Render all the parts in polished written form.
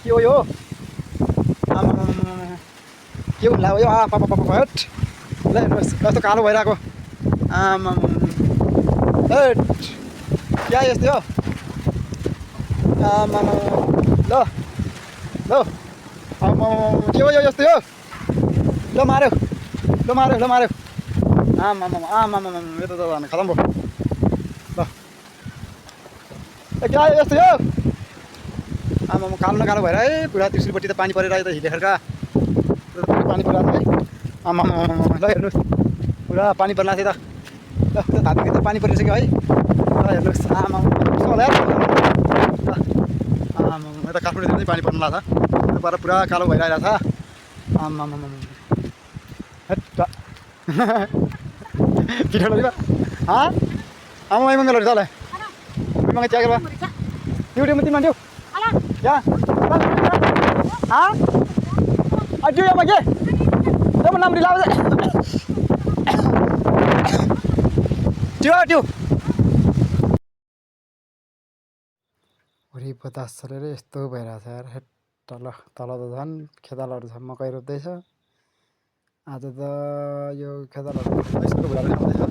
के हो यो के होला यो हट ल कस्तो कालो भइरहेको हट क्या यस्तो हो ल ल के हो यो यस्तो हो ल मार्यो ल मार्यो ल मार्यो यो त खतम भयो ल क्या यस्तो हो कालो न कालो भएर है पुरा त्रिशुलपट्टि त पानी परेर त हिँडेर पानी परिरहेको छ है ल हेर्नुहोस् पुरा पानी पर्ला थियो त ल हातदेखि त पानी परिसक्यो है ल हेर्नुहोस् होला यता काठमाडौँतिर चाहिँ पानी पर्नु लाग्छ यो पर पुरा कालो भइरहेको छ पिठो लगिवा आमा मङ्गलहरू छ ल मङ्गल चिया गर्दा ड्युटीमा तिमीमा ड्यु क्या ड्यु यामा के जब नाम रिलाउ ड्यु वरि बतास चलेर यस्तो भइरहेको छ यार तल तल त झन् खेतालाहरू छ मकै रोप्दैछ आज त यो खेतालाहरू यस्तो भइरहेको आउँदैछ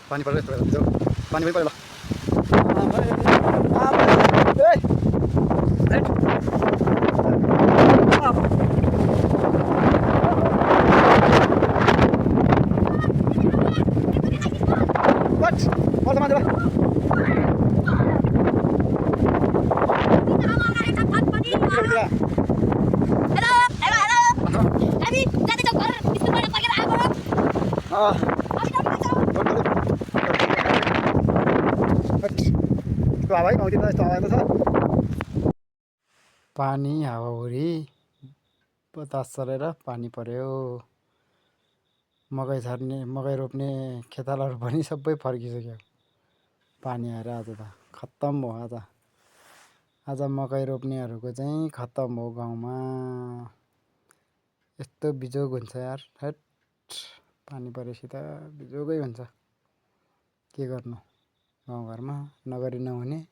पानी परेर यस्तो भइरहेको पानी पनि पऱ्यो पानी हावाहुरी बतास चलेर पानी पर्यो मकै छर्ने मकै रोप्ने खेतालाहरू पनि सबै फर्किसक्यो पानी आएर आज त खत्तम भयो आज मकै रोप्नेहरूको चाहिँ खत्तम भयो गाउँमा यस्तो बिजोग हुन्छ यार हट पानी परेपछि त बिजोगै हुन्छ के गर्नु गाउँघरमा नगरी नहुने